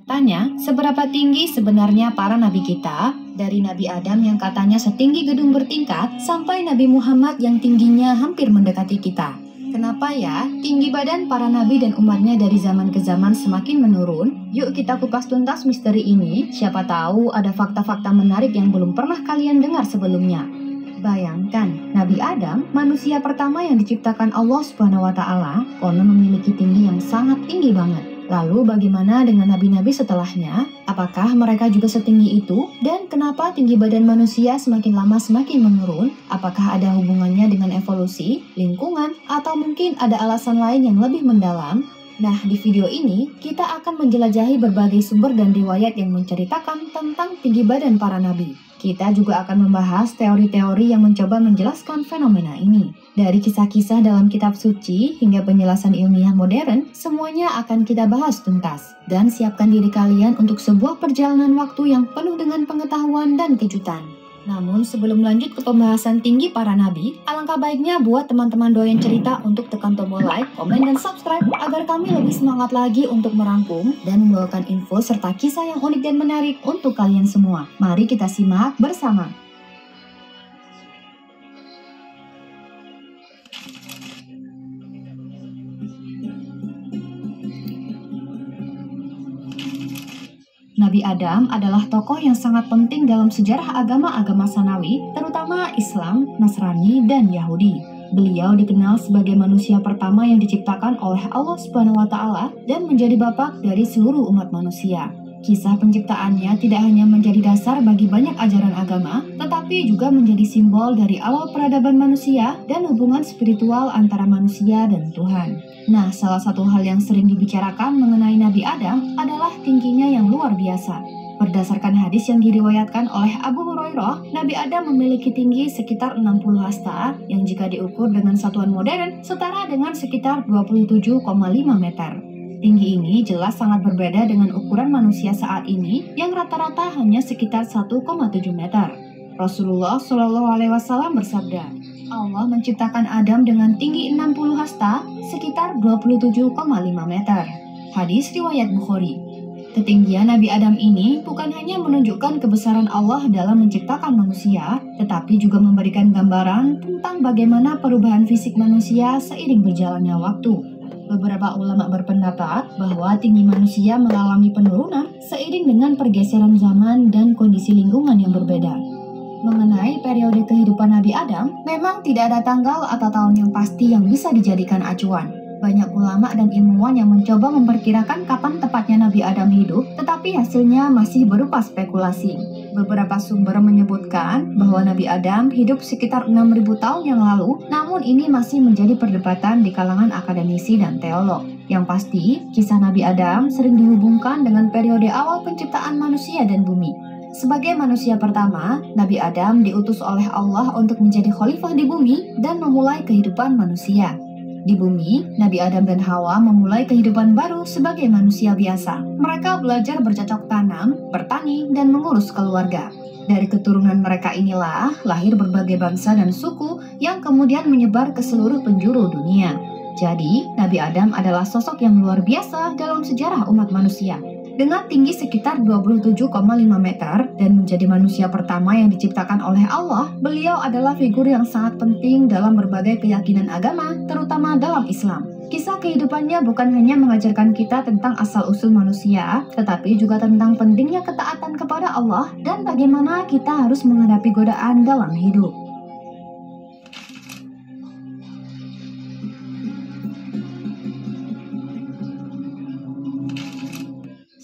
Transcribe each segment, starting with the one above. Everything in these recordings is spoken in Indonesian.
Tanya, seberapa tinggi sebenarnya para nabi kita? Dari Nabi Adam yang katanya setinggi gedung bertingkat, sampai Nabi Muhammad yang tingginya hampir mendekati kita. Kenapa ya, tinggi badan para nabi dan umatnya dari zaman ke zaman semakin menurun? Yuk kita kupas tuntas misteri ini, siapa tahu ada fakta-fakta menarik yang belum pernah kalian dengar sebelumnya. Bayangkan, Nabi Adam, manusia pertama yang diciptakan Allah Subhanahu wa Ta'ala, konon memiliki tinggi yang sangat tinggi banget. Lalu bagaimana dengan nabi-nabi setelahnya? Apakah mereka juga setinggi itu? Dan kenapa tinggi badan manusia semakin lama semakin menurun? Apakah ada hubungannya dengan evolusi, lingkungan, atau mungkin ada alasan lain yang lebih mendalam? Nah, di video ini kita akan menjelajahi berbagai sumber dan riwayat yang menceritakan tentang tinggi badan para nabi. Kita juga akan membahas teori-teori yang mencoba menjelaskan fenomena ini. Dari kisah-kisah dalam kitab suci hingga penjelasan ilmiah modern, semuanya akan kita bahas tuntas. Dan siapkan diri kalian untuk sebuah perjalanan waktu yang penuh dengan pengetahuan dan kejutan. Namun sebelum lanjut ke pembahasan tinggi para nabi, alangkah baiknya buat teman-teman doyan cerita untuk tekan tombol like, komen, dan subscribe agar kami lebih semangat lagi untuk merangkum dan membawakan info serta kisah yang unik dan menarik untuk kalian semua. Mari kita simak bersama. Nabi Adam adalah tokoh yang sangat penting dalam sejarah agama-agama Samawi, terutama Islam, Nasrani, dan Yahudi. Beliau dikenal sebagai manusia pertama yang diciptakan oleh Allah Subhanahu wa Ta'ala dan menjadi bapak dari seluruh umat manusia. Kisah penciptaannya tidak hanya menjadi dasar bagi banyak ajaran agama, tetapi juga menjadi simbol dari awal peradaban manusia dan hubungan spiritual antara manusia dan Tuhan. Nah, salah satu hal yang sering dibicarakan mengenai Nabi Adam adalah tingginya yang luar biasa. Berdasarkan hadis yang diriwayatkan oleh Abu Hurairah, Nabi Adam memiliki tinggi sekitar 60 hasta yang jika diukur dengan satuan modern setara dengan sekitar 27,5 meter. Tinggi ini jelas sangat berbeda dengan ukuran manusia saat ini yang rata-rata hanya sekitar 1,7 meter. Rasulullah Shallallahu Alaihi Wasallam bersabda, Allah menciptakan Adam dengan tinggi 60 hasta sekitar 27,5 meter. Hadis riwayat Bukhari. Ketinggian Nabi Adam ini bukan hanya menunjukkan kebesaran Allah dalam menciptakan manusia, tetapi juga memberikan gambaran tentang bagaimana perubahan fisik manusia seiring berjalannya waktu. Beberapa ulama berpendapat bahwa tinggi manusia mengalami penurunan seiring dengan pergeseran zaman dan kondisi lingkungan yang berbeda. Mengenai periode kehidupan Nabi Adam, memang tidak ada tanggal atau tahun yang pasti yang bisa dijadikan acuan. Banyak ulama dan ilmuwan yang mencoba memperkirakan kapan tepatnya Nabi Adam hidup, tetapi hasilnya masih berupa spekulasi. Beberapa sumber menyebutkan bahwa Nabi Adam hidup sekitar 6.000 tahun yang lalu, namun ini masih menjadi perdebatan di kalangan akademisi dan teolog. Yang pasti, kisah Nabi Adam sering dihubungkan dengan periode awal penciptaan manusia dan bumi. Sebagai manusia pertama, Nabi Adam diutus oleh Allah untuk menjadi khalifah di bumi dan memulai kehidupan manusia. Di bumi, Nabi Adam dan Hawa memulai kehidupan baru sebagai manusia biasa. Mereka belajar bercocok tanam, bertani, dan mengurus keluarga. Dari keturunan mereka inilah lahir berbagai bangsa dan suku yang kemudian menyebar ke seluruh penjuru dunia. Jadi, Nabi Adam adalah sosok yang luar biasa dalam sejarah umat manusia. Dengan tinggi sekitar 27,5 meter dan menjadi manusia pertama yang diciptakan oleh Allah, beliau adalah figur yang sangat penting dalam berbagai keyakinan agama, terutama dalam Islam. Kisah kehidupannya bukan hanya mengajarkan kita tentang asal-usul manusia, tetapi juga tentang pentingnya ketaatan kepada Allah dan bagaimana kita harus menghadapi godaan dalam hidup.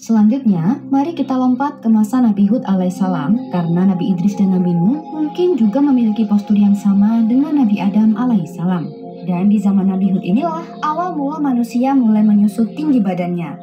Selanjutnya, mari kita lompat ke masa Nabi Hud alaihissalam, karena Nabi Idris dan Nabi Nuh mungkin juga memiliki postur yang sama dengan Nabi Adam alaihissalam. Dan di zaman Nabi Hud inilah awal mula manusia mulai menyusut tinggi badannya.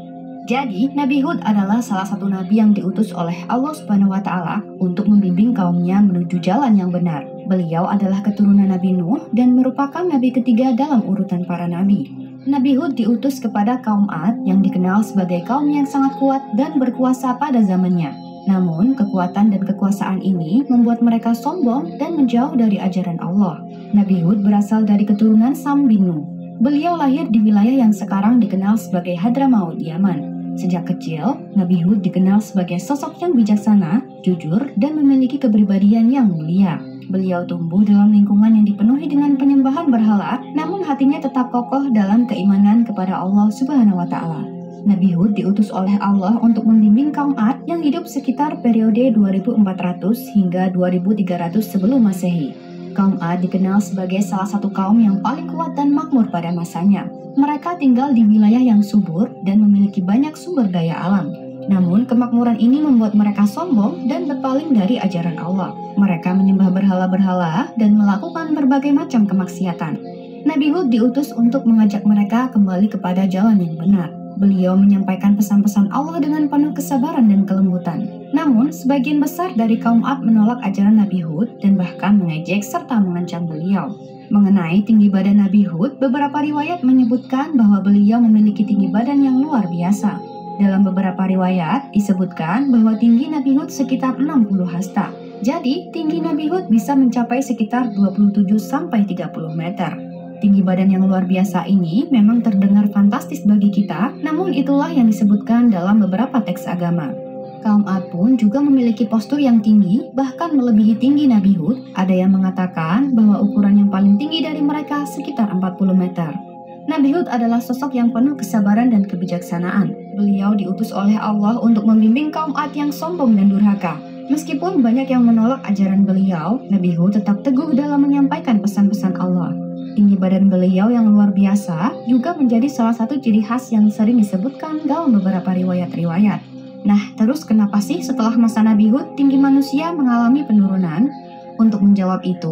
Jadi, Nabi Hud adalah salah satu nabi yang diutus oleh Allah Subhanahu wa Ta'ala untuk membimbing kaumnya menuju jalan yang benar. Beliau adalah keturunan Nabi Nuh dan merupakan nabi ketiga dalam urutan para nabi. Nabi Hud diutus kepada kaum Ad yang dikenal sebagai kaum yang sangat kuat dan berkuasa pada zamannya. Namun, kekuatan dan kekuasaan ini membuat mereka sombong dan menjauh dari ajaran Allah. Nabi Hud berasal dari keturunan Sam bin Nuh. Beliau lahir di wilayah yang sekarang dikenal sebagai Hadramaut, Yaman. Sejak kecil, Nabi Hud dikenal sebagai sosok yang bijaksana, jujur, dan memiliki kepribadian yang mulia. Beliau tumbuh dalam lingkungan yang dipenuhi dengan penyembahan berhala, namun hatinya tetap kokoh dalam keimanan kepada Allah Subhanahu wa Ta'ala. Nabi Hud diutus oleh Allah untuk membimbing kaum Ad yang hidup sekitar periode 2400 hingga 2300 sebelum Masehi. Kaum Ad dikenal sebagai salah satu kaum yang paling kuat dan makmur pada masanya. Mereka tinggal di wilayah yang subur dan memiliki banyak sumber daya alam. Namun, kemakmuran ini membuat mereka sombong dan berpaling dari ajaran Allah. Mereka menyembah berhala-berhala dan melakukan berbagai macam kemaksiatan. Nabi Hud diutus untuk mengajak mereka kembali kepada jalan yang benar. Beliau menyampaikan pesan-pesan Allah dengan penuh kesabaran dan kelembutan. Namun, sebagian besar dari kaum Ad menolak ajaran Nabi Hud dan bahkan mengejek serta mengancam beliau. Mengenai tinggi badan Nabi Hud, beberapa riwayat menyebutkan bahwa beliau memiliki tinggi badan yang luar biasa. Dalam beberapa riwayat disebutkan bahwa tinggi Nabi Hud sekitar 60 hasta. Jadi, tinggi Nabi Hud bisa mencapai sekitar 27-30 meter. Tinggi badan yang luar biasa ini memang terdengar fantastis bagi kita, namun itulah yang disebutkan dalam beberapa teks agama. Kaum Ad pun juga memiliki postur yang tinggi, bahkan melebihi tinggi Nabi Hud. Ada yang mengatakan bahwa ukuran yang paling tinggi dari mereka sekitar 40 meter. Nabi Hud adalah sosok yang penuh kesabaran dan kebijaksanaan. Beliau diutus oleh Allah untuk membimbing kaum Ad yang sombong dan durhaka. Meskipun banyak yang menolak ajaran beliau, Nabi Hud tetap teguh dalam menyampaikan pesan-pesan Allah. Tinggi badan beliau yang luar biasa juga menjadi salah satu ciri khas yang sering disebutkan dalam beberapa riwayat-riwayat. Nah, terus kenapa sih setelah masa Nabi Hud tinggi manusia mengalami penurunan? Untuk menjawab itu,